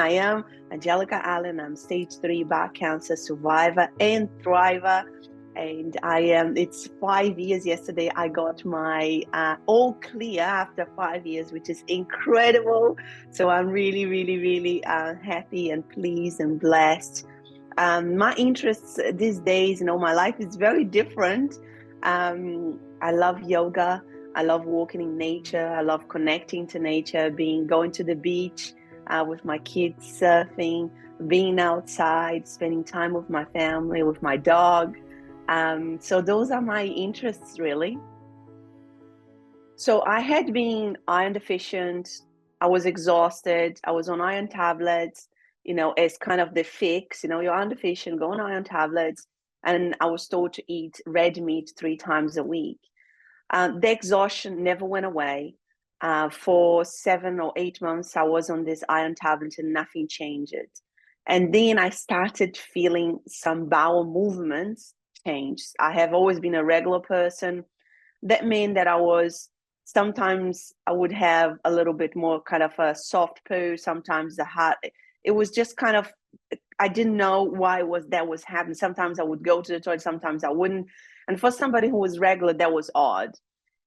I am Angelica A. I'm stage 3 bowel cancer survivor and thriver. And it's 5 years. Yesterday, I got my all clear after 5 years, which is incredible. So I'm really, really, really happy and pleased and blessed. My interests these days, my life is very different. I love yoga. I love walking in nature. I love connecting to nature, going to the beach with my kids, surfing, being outside, spending time with my family, with my dog. So those are my interests, really. So I had been iron deficient. I was exhausted. I was on iron tablets, as kind of the fix. You're iron deficient, go on iron tablets. And I was told to eat red meat 3 times a week. The exhaustion never went away. For 7 or 8 months, I was on this iron tablet and nothing changed. And then I started feeling some bowel movements change. I have always been a regular person. That meant that sometimes I would have a little bit more kind of a soft poo, sometimes the hot. It was just kind of, I didn't know why that was happening. Sometimes I would go to the toilet, sometimes I wouldn't. And for somebody who was regular, that was odd.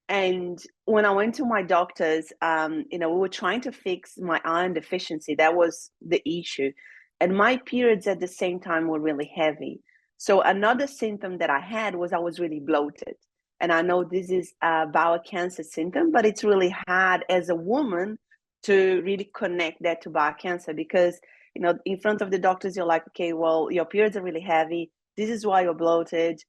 And when I went to my doctors, we were trying to fix my iron deficiency. That was the issue. And my periods at the same time were really heavy. So another symptom that I had was I was really bloated. And I know this is a bowel cancer symptom, but it's really hard as a woman to really connect that to bowel cancer because, in front of the doctors, you're like, okay, well, your periods are really heavy. This is why you're bloated.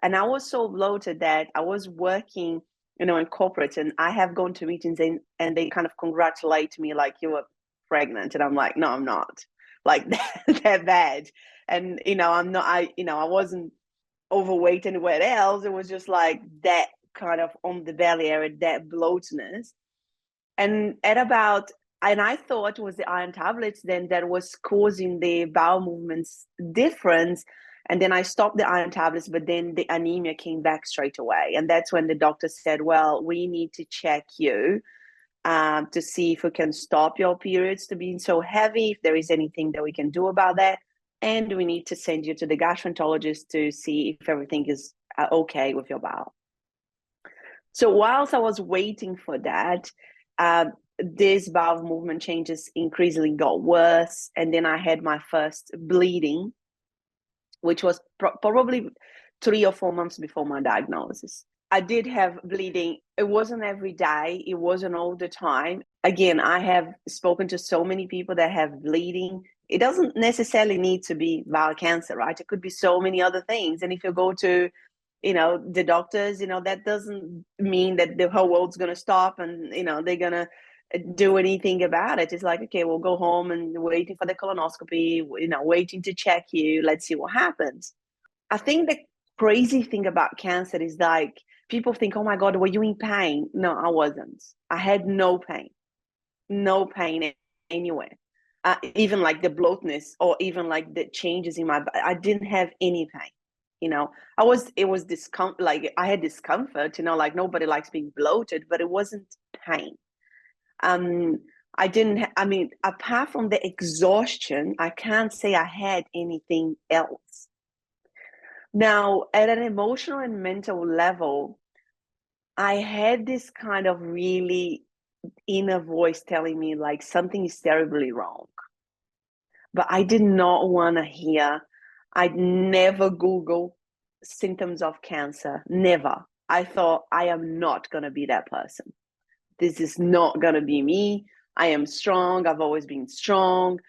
And I was so bloated that I was working in corporate, and I have gone to meetings and they kind of congratulate me like, you were pregnant. And I'm like, no, I'm not like that bad. And, I'm not, I wasn't overweight anywhere else. It was just like that kind of on the belly area, that bloatedness. And I thought it was the iron tablets then that was causing the bowel movements difference. And then I stopped the iron tablets, but then the anemia came back straight away. And that's when the doctor said, well, we need to check you to see if we can stop your periods to being so heavy, if there is anything that we can do about that. And we need to send you to the gastroenterologist to see if everything is okay with your bowel. So whilst I was waiting for that, this bowel movement changes increasingly got worse. And then I had my first bleeding, which was probably 3 or 4 months before my diagnosis. I did have bleeding. It wasn't every day. It wasn't all the time. Again, I have spoken to so many people that have bleeding. It doesn't necessarily need to be bowel cancer, right? It could be so many other things. And if you go to, the doctors, that doesn't mean that the whole world's going to stop and, they're going to do anything about it. It's like, okay, we'll go home and waiting for the colonoscopy, waiting to check you. Let's see what happens. I think the crazy thing about cancer is like, people think, oh my God, were you in pain? No, I wasn't. I had no pain anywhere. Even like the bloatness or even like the changes in my body, I didn't have any pain. It was discomfort, like I had discomfort, like nobody likes being bloated, but it wasn't pain. Apart from the exhaustion, I can't say I had anything else. Now, at an emotional and mental level, I had this kind of really inner voice telling me like something is terribly wrong. But I did not want to hear. I'd never Google symptoms of cancer. Never. I thought, I am not going to be that person. This is not going to be me. I am strong. I've always been strong.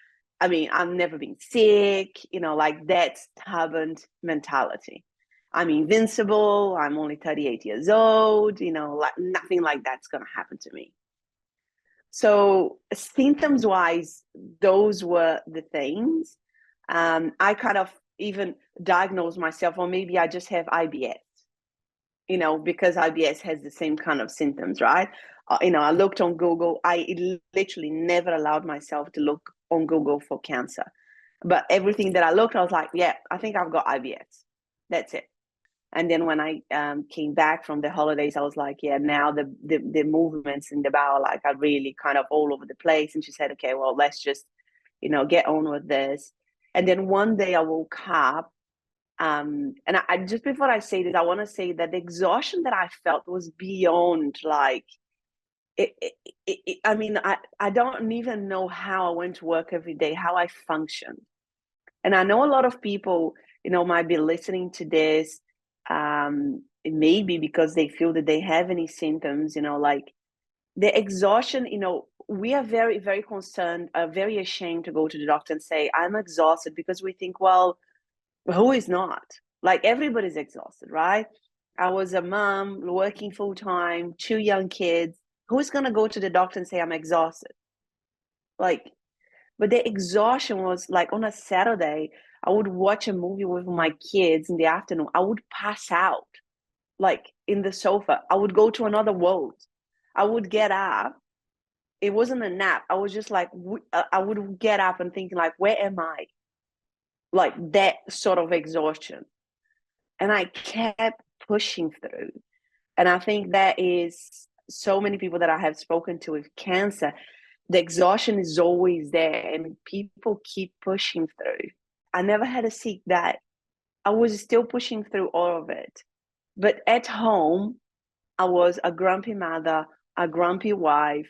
I've never been sick, like that stubborn mentality. I'm invincible. I'm only 38 years old, like nothing like that's going to happen to me. So symptoms wise, those were the things. I kind of even diagnosed myself, or maybe I just have IBS, because IBS has the same kind of symptoms, right? I looked on Google. I literally never allowed myself to look on Google for cancer. But everything that I looked, I was like, yeah, I think I've got IBS. That's it. And then when I came back from the holidays, I was like, yeah, now the movements in the bowel, like, are really kind of all over the place. And she said, okay, well, let's just, get on with this. And then one day I woke up, and I just before I say this, I want to say that the exhaustion that I felt was beyond like I mean, I don't even know how I went to work every day, how I functioned. And I know a lot of people, might be listening to this, maybe because they feel that they have any symptoms, like the exhaustion, we are very, very concerned, very ashamed to go to the doctor and say, I'm exhausted, because we think, well, who is not? Like everybody's exhausted, right? I was a mom working full time, 2 young kids. Who's going to go to the doctor and say, I'm exhausted? Like, but the exhaustion was like on a Saturday, I would watch a movie with my kids in the afternoon. I would pass out like in the sofa. I would go to another world. I would get up. It wasn't a nap. I was just like, I would get up and thinking like, where am I? Like that sort of exhaustion. And I kept pushing through. And I think that is so many people that I have spoken to with cancer, the exhaustion is always there and people keep pushing through. I never had a sick day. I was still pushing through all of it. But at home, I was a grumpy mother, a grumpy wife.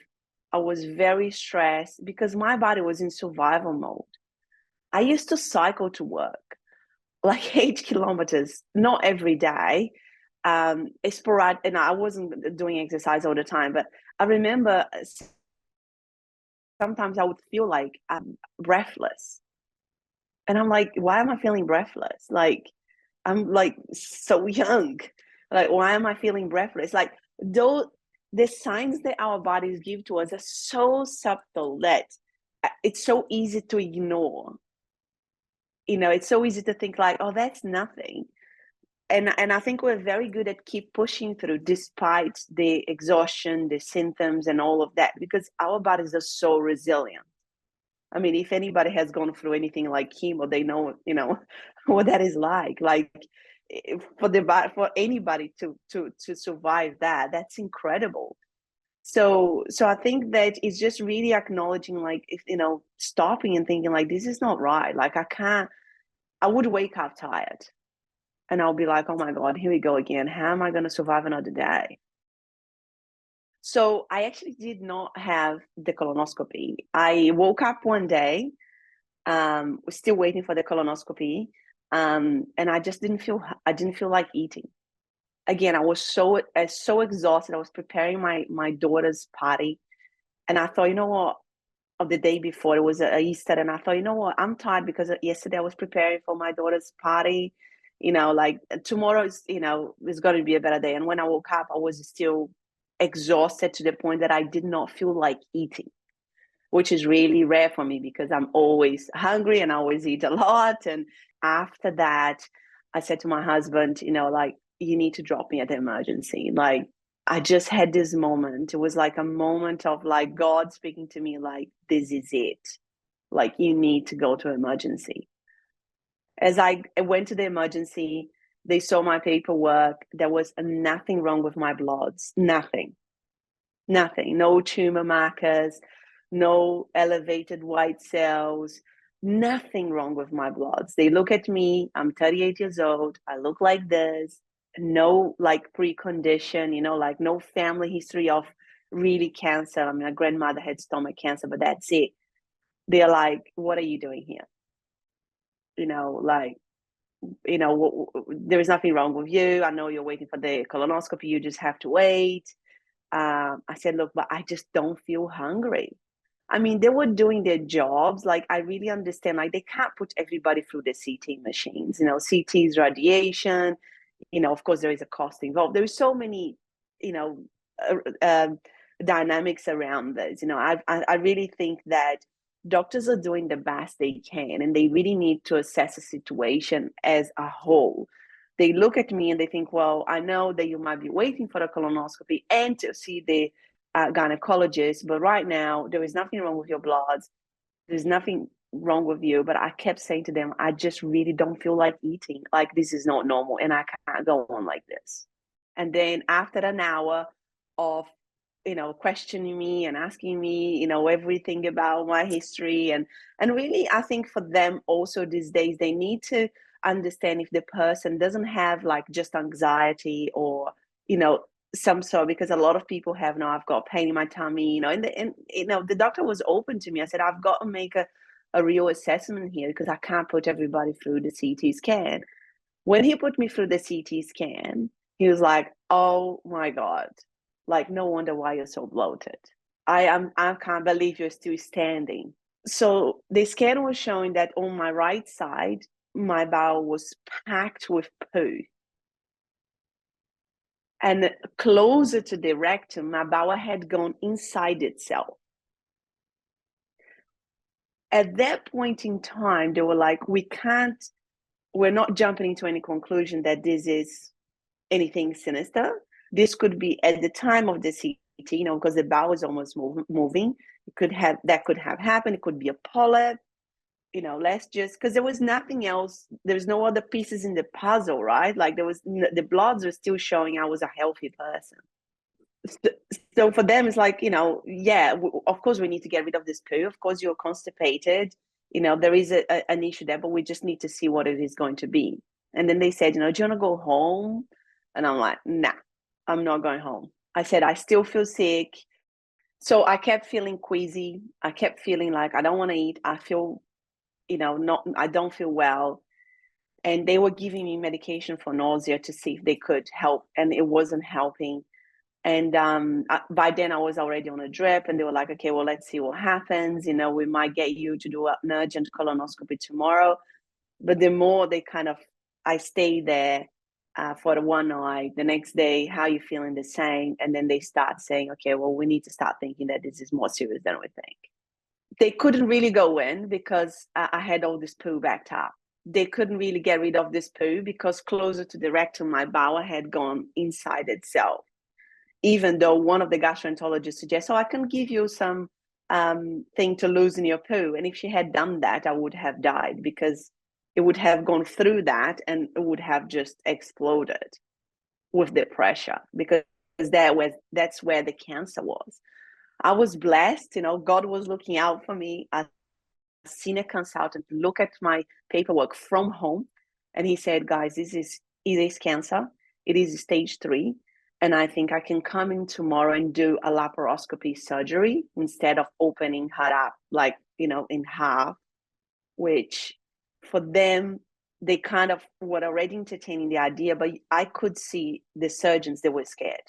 I was very stressed because my body was in survival mode. I used to cycle to work like 8 kilometers, not every day. It's sporadic, and I wasn't doing exercise all the time, but I remember sometimes I would feel like I'm breathless. And I'm like, why am I feeling breathless? Like, I'm like so young. Like, why am I feeling breathless? Like, though the signs that our bodies give to us are so subtle that it's so easy to ignore. It's so easy to think like, oh, that's nothing. And I think we're very good at keep pushing through despite the exhaustion, the symptoms, and all of that, because our bodies are so resilient. I mean, if anybody has gone through anything like chemo, they know, what that is like. Like for anybody to survive that, that's incredible. So I think that it's just really acknowledging, like, if stopping and thinking, like, this is not right. Like, I can't. I would wake up tired, and I'll be like, oh my God, here we go again. How am I going to survive another day? So I actually did not have the colonoscopy. I woke up one day, still waiting for the colonoscopy, and I didn't feel like eating. Again, I was so exhausted. I was preparing my daughter's party, and I thought, what? Of the day before, it was a Easter, and I thought, what? I'm tired because yesterday I was preparing for my daughter's party. Like tomorrow is going to be a better day. And when I woke up, I was still exhausted to the point that I did not feel like eating, which is really rare for me because I'm always hungry and I always eat a lot. And after that, I said to my husband, like, you need to drop me at the emergency. Like, I just had this moment. It was like a moment of like God speaking to me, like, this is it. Like, you need to go to emergency. As I went to the emergency, they saw my paperwork. There was nothing wrong with my bloods. Nothing. Nothing. No tumor markers, no elevated white cells, nothing wrong with my bloods. They look at me, I'm 38 years old, I look like this, no like precondition, like no family history of really cancer. I mean, my grandmother had stomach cancer, but that's it. They're like, what are you doing here? Like, there is nothing wrong with you. I know you're waiting for the colonoscopy, you just have to wait. I said, look, but I just don't feel hungry. I mean, they were doing their jobs. Like, I really understand, like, they can't put everybody through the CT machines. CT is radiation. Of course, there is a cost involved. There's so many, you know, uh, um dynamics around this. I really think that doctors are doing the best they can, and they really need to assess the situation as a whole. They look at me and they think, well, I know that you might be waiting for a colonoscopy and to see the gynecologist, but right now there is nothing wrong with your bloods. There's nothing wrong with you. But I kept saying to them, I just really don't feel like eating. Like, this is not normal and I can't go on like this. And then after an hour of questioning me and asking me, everything about my history. And really, I think for them also these days, they need to understand if the person doesn't have like just anxiety or, you know, some sort, because a lot of people have, no, I've got pain in my tummy, and the doctor was open to me. I said, I've got to make a real assessment here because I can't put everybody through the CT scan. When he put me through the CT scan, he was like, "Oh my God, like no wonder why you're so bloated. I can't believe you're still standing." So the scan was showing that on my right side, my bowel was packed with poo. And closer to the rectum, my bowel had gone inside itself. At that point in time, they were like, we're not jumping into any conclusion that this is anything sinister. This could be at the time of the CT, because the bowel is almost moving. That could have happened. It could be a polyp. Let's just, because there was nothing else. There's no other pieces in the puzzle, right? Like the bloods were still showing I was a healthy person. So for them, it's like, yeah, of course we need to get rid of this poo. Of course you're constipated. There is an issue there, but we just need to see what it is going to be. And then they said, do you want to go home? And I'm like, nah, I'm not going home. I said, I still feel sick. So I kept feeling queasy. I kept feeling like I don't want to eat. I feel, I don't feel well. And they were giving me medication for nausea to see if they could help. And it wasn't helping. And by then I was already on a drip, and they were like, okay, well, let's see what happens. We might get you to do an urgent colonoscopy tomorrow. But the more I stayed there for the one night. The next day, how you feeling? The same. And then they start saying, okay, well, we need to start thinking that this is more serious than we think. They couldn't really go in because I had all this poo backed up. They couldn't really get rid of this poo because closer to the rectum, my bowel had gone inside itself. Even though one of the gastroenterologists suggests, I can give you some thing to loosen your poo. And if she had done that, I would have died because it would have gone through that and it would have just exploded with the pressure, because that's where the cancer was. I was blessed, God was looking out for me. A senior consultant look at my paperwork from home, and he said, guys, it is cancer. It is stage 3. And I think I can come in tomorrow and do a laparoscopy surgery instead of opening her up, in half, which for them, they kind of were already entertaining the idea, but I could see the surgeons, they were scared.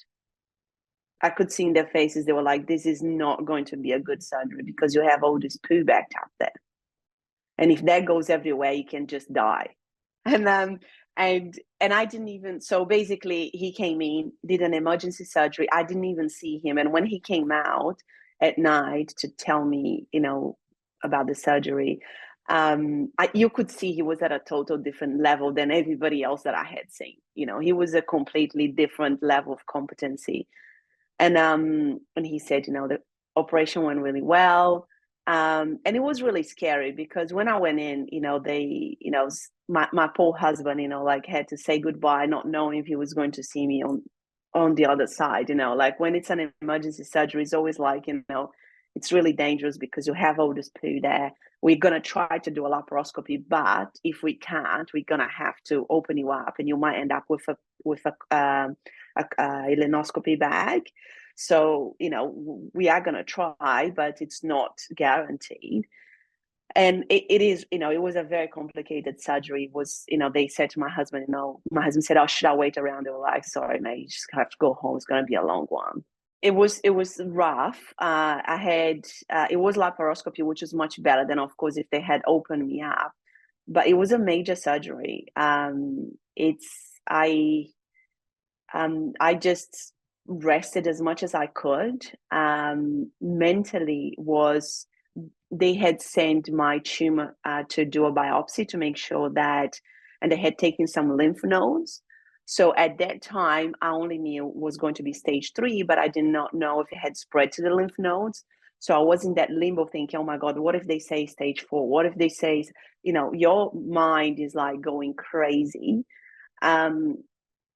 I could see in their faces, they were like, this is not going to be a good surgery because you have all this poo backed up there. And if that goes everywhere, you can just die. And I didn't even, so basically he came in, did an emergency surgery. I didn't even see him. And when he came out at night to tell me, about the surgery, you could see he was at a total different level than everybody else that I had seen. He was a completely different level of competency. And he said, the operation went really well. And it was really scary because when I went in, my poor husband, had to say goodbye, not knowing if he was going to see me on the other side. When it's an emergency surgery, it's always it's really dangerous because you have all this poo there. We're going to try to do a laparoscopy, but if we can't, we're going to have to open you up and you might end up with a colonoscopy bag. So, we are going to try, but it's not guaranteed. And it is, it was a very complicated surgery. It was, they said to my husband, my husband said, oh, should I wait around? They were like, sorry, mate, you just have to go home. It's going to be a long one. It was rough. It was laparoscopy, which is much better than, of course, if they had opened me up. But it was a major surgery. I just rested as much as I could. Mentally they had sent my tumor to do a biopsy to make sure that, and they had taken some lymph nodes. So at that time, I only knew it was going to be stage 3, but I did not know if it had spread to the lymph nodes. So I was in that limbo thinking, oh my God, what if they say stage 4? What if they say, your mind is like going crazy.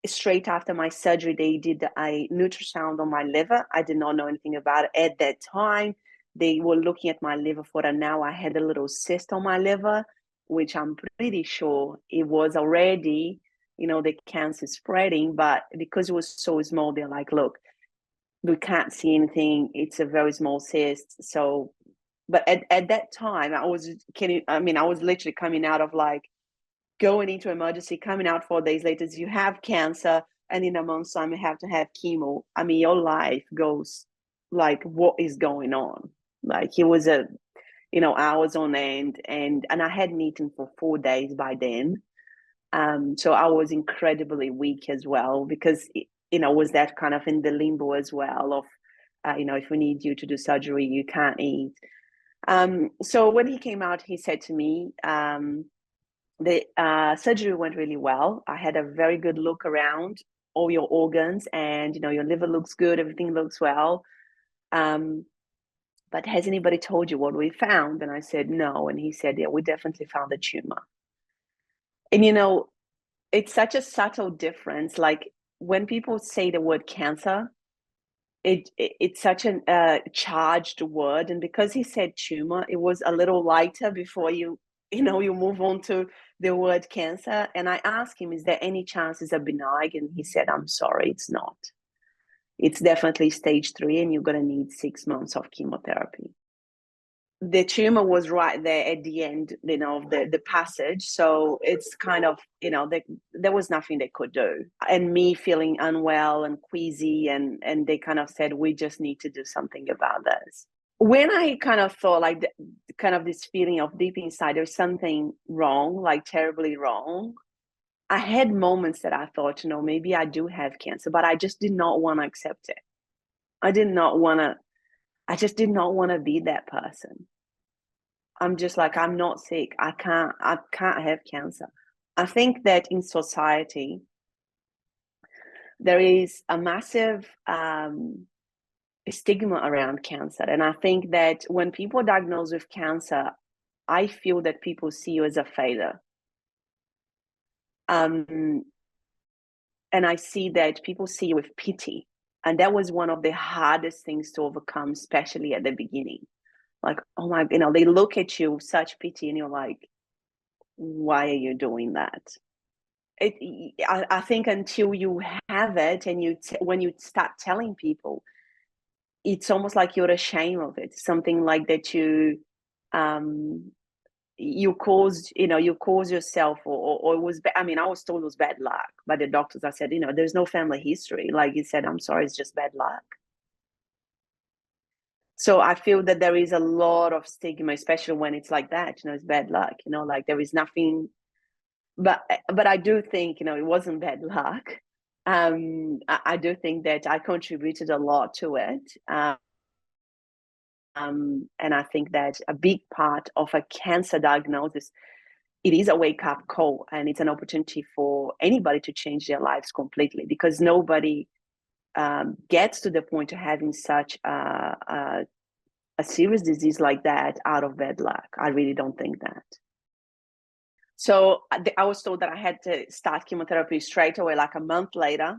straight after my surgery, they did a ultrasound on my liver. I did not know anything about it at that time. They were looking at my liver for an hour. I had a little cyst on my liver, which I'm pretty sure it was already, the cancer spreading. But because it was so small, they're like, look, we can't see anything. It's a very small cyst. So, but at that time, I was literally coming out of like going into emergency, coming out 4 days later, you have cancer, and in a month's time, you have to have chemo. I mean, your life goes like, what is going on? Like, it was hours on end, and I hadn't eaten for 4 days by then. So I was incredibly weak as well because, was that kind of in the limbo as well of, if we need you to do surgery, you can't eat. So when he came out, he said to me, the surgery went really well. I had a very good look around all your organs, and your liver looks good, everything looks well. But has anybody told you what we found? And I said no. And he said, yeah, we definitely found a tumor. And it's such a subtle difference. Like when people say the word cancer, it's such a charged word, and because he said tumor, it was a little lighter before you move on to the word cancer. And I asked him, is there any chance it's a benign? And he said, I'm sorry, it's not. It's definitely stage 3, and you're going to need 6 months of chemotherapy. The tumor was right there at the end, of the passage. So it's kind of, there was nothing they could do. And me feeling unwell and queasy, and they kind of said, we just need to do something about this. When I kind of thought like kind of this feeling of deep inside, there's something wrong, like terribly wrong. I had moments that I thought, maybe I do have cancer, but I just did not want to accept it. I just did not want to be that person. I'm just like, I'm not sick. I can't have cancer. I think that in society, there is a massive stigma around cancer. And I think that when people are diagnosed with cancer, I feel that people see you as a failure. And I see that people see you with pity. And that was one of the hardest things to overcome, especially at the beginning. Like, oh my, they look at you with such pity, and you're like, why are you doing that? I think until you have it, and when you start telling people, it's almost like you're ashamed of it. Something like that you caused yourself, or it was. I mean, I was told it was bad luck by the doctors. I said, there's no family history. Like you said, I'm sorry, it's just bad luck. So I feel that there is a lot of stigma, especially when it's like that. It's bad luck. Like there is nothing. But I do think it wasn't bad luck. I do think that I contributed a lot to it. And I think that a big part of a cancer diagnosis, it is a wake-up call, and it's an opportunity for anybody to change their lives completely, because nobody gets to the point of having such a serious disease like that out of bad luck. I really don't think that. So I was told that I had to start chemotherapy straight away, like a month later.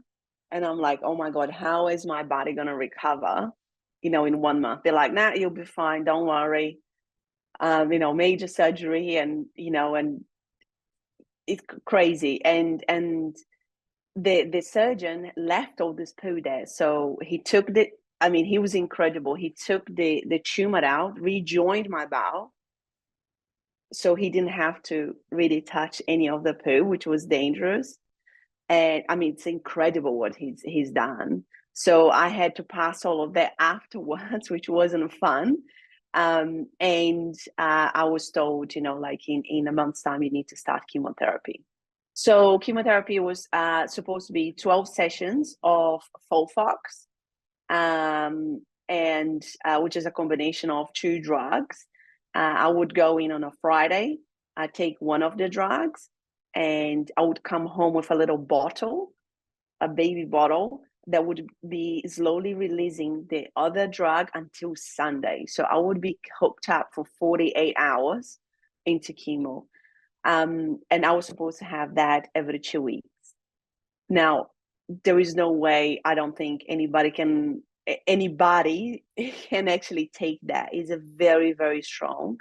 And I'm like, oh my God, how is my body going to recover, in 1 month? They're like, nah, you'll be fine. Don't worry. Major surgery, and it's crazy. And the surgeon left all this poo there. So he took he was incredible. He took the tumor out, rejoined my bowel. So he didn't have to really touch any of the poo, which was dangerous. And it's incredible what he's done. So I had to pass all of that afterwards, which wasn't fun. And I was told, like in a month's time, you need to start chemotherapy. So chemotherapy was supposed to be 12 sessions of Folfox, and which is a combination of 2 drugs. I would go in on a Friday, I'd take one of the drugs, and I would come home with a little bottle, a baby bottle, that would be slowly releasing the other drug until Sunday. So I would be hooked up for 48 hours into chemo. And I was supposed to have that every 2 weeks. Now, there is no way, I don't think anybody can actually take that. It's a very, very strong.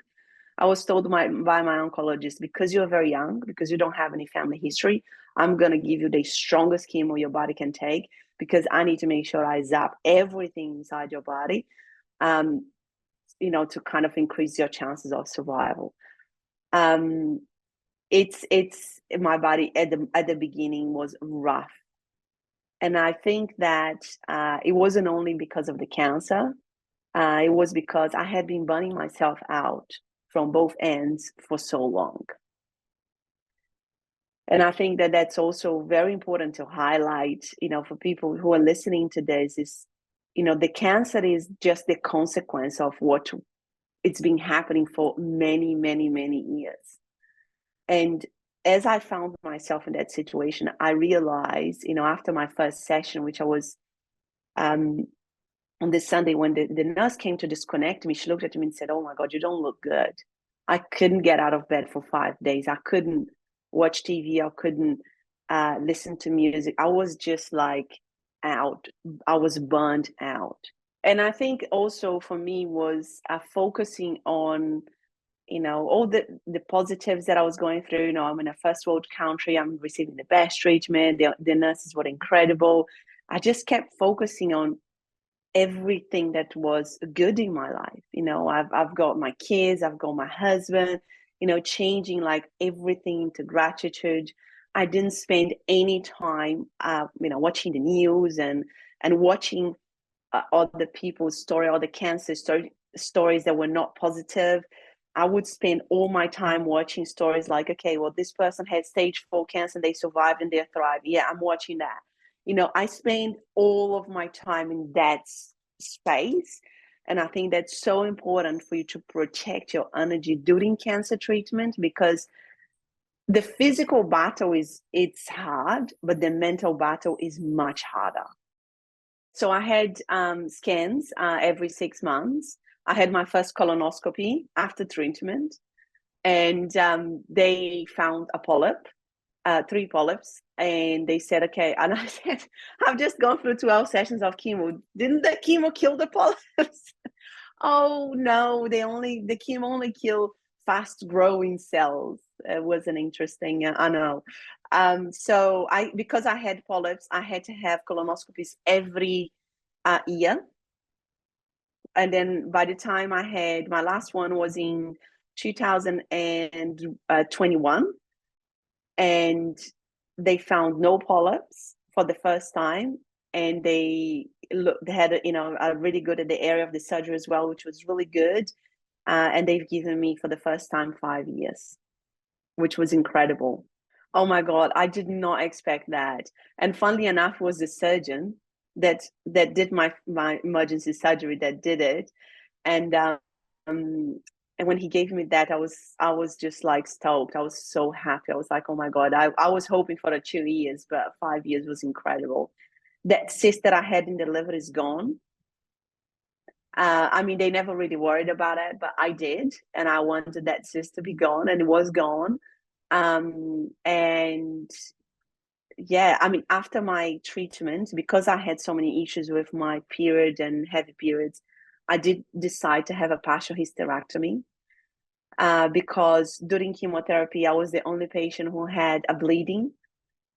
I was told by my oncologist, because you're very young, because you don't have any family history, I'm going to give you the strongest chemo your body can take, because I need to make sure I zap everything inside your body, to kind of increase your chances of survival. It's my body at the beginning was rough. And I think that it wasn't only because of the cancer, it was because I had been burning myself out from both ends for so long. And I think that that's also very important to highlight, for people who are listening to this, is, the cancer is just the consequence of what it's been happening for many, many, many years. And as I found myself in that situation, I realized, after my first session, which I was on this Sunday, when the nurse came to disconnect me, she looked at me and said, "Oh my God, you don't look good." I couldn't get out of bed for 5 days. I couldn't watch TV. I couldn't listen to music. I was just like out. I was burned out. And I think also for me was focusing on, all the positives that I was going through. I'm in a first world country. I'm receiving the best treatment. The nurses were incredible. I just kept focusing on everything that was good in my life. I've got my kids, I've got my husband, changing like everything into gratitude. I didn't spend any time, watching the news and watching other people's story, or the cancer stories that were not positive. I would spend all my time watching stories like, okay, well, this person had stage 4 cancer, they survived and they thrived. Yeah, I'm watching that. I spend all of my time in that space. And I think that's so important for you to protect your energy during cancer treatment, because the physical battle it's hard, but the mental battle is much harder. So I had scans every 6 months. I had my first colonoscopy after treatment, and they found a polyp, 3 polyps, and they said, okay. And I said, I've just gone through 12 sessions of chemo. Didn't the chemo kill the polyps? Oh no, the chemo only kill fast growing cells. It wasn't interesting. I know. So because I had polyps, I had to have colonoscopies every year. And then by the time I had my last one was in 2021, and they found no polyps for the first time, and they had a really good at the area of the surgery as well, which was really good. And they've given me for the first time 5 years, which was incredible. Oh my God, I did not expect that. And funnily enough, it was the surgeon that did my emergency surgery that did it. And when he gave me that, I was just like stoked. I was so happy. I was like, oh my God, I was hoping for 2 years, but 5 years was incredible. That cyst that I had in the liver is gone. They never really worried about it, but I did, and I wanted that cyst to be gone, and it was gone. And yeah, after my treatment, because I had so many issues with my period and heavy periods, I did decide to have a partial hysterectomy, because during chemotherapy, I was the only patient who had a bleeding.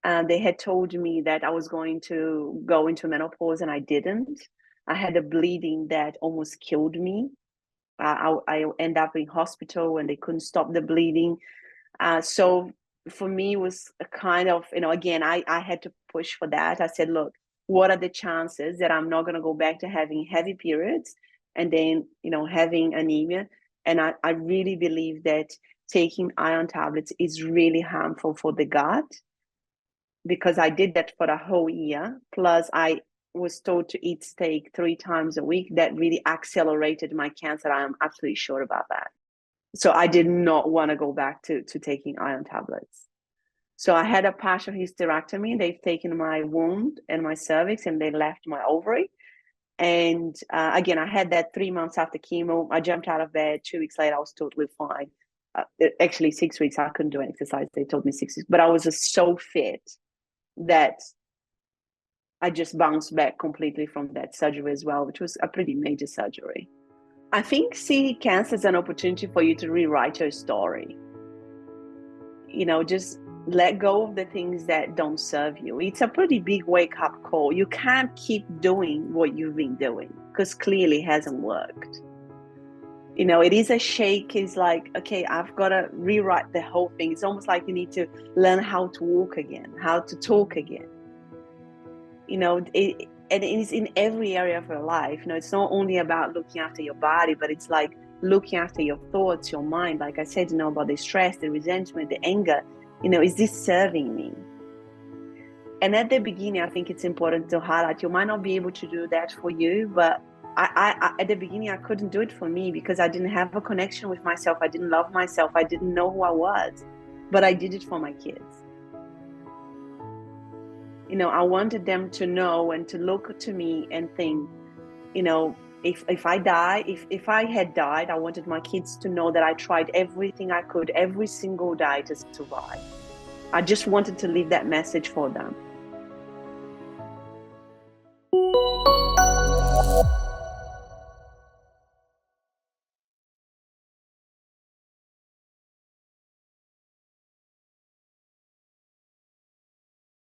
They had told me that I was going to go into menopause, and I didn't. I had a bleeding that almost killed me. I ended up in hospital, and they couldn't stop the bleeding. So for me, it was a kind of, again, I had to push for that. I said, look, what are the chances that I'm not going to go back to having heavy periods and then, having anemia? And I really believe that taking iron tablets is really harmful for the gut, because I did that for a whole year. Plus, I was told to eat steak 3 times a week. That really accelerated my cancer. I am absolutely sure about that. So I did not want to go back to taking iron tablets. So I had a partial hysterectomy. They've taken my wound and my cervix, and they left my ovary. And again, I had that 3 months after chemo. I jumped out of bed. 2 weeks later, I was totally fine. Actually, 6 weeks, I couldn't do exercise. They told me 6 weeks, but I was just so fit that I just bounced back completely from that surgery as well, which was a pretty major surgery. I think see cancer as an opportunity for you to rewrite your story. Just let go of the things that don't serve you. It's a pretty big wake up call. You can't keep doing what you've been doing because clearly it hasn't worked. It is a shake. It's like, okay, I've got to rewrite the whole thing. It's almost like you need to learn how to walk again, how to talk again. And it's in every area of your life. It's not only about looking after your body, but it's like looking after your thoughts, your mind. Like I said, about the stress, the resentment, the anger. Is this serving me? And at the beginning, I think it's important to highlight, you might not be able to do that for you, but I at the beginning, I couldn't do it for me because I didn't have a connection with myself. I didn't love myself. I didn't know who I was, but I did it for my kids. I wanted them to know and to look to me and think, if I die, if I had died, I wanted my kids to know that I tried everything I could every single day to survive. I just wanted to leave that message for them.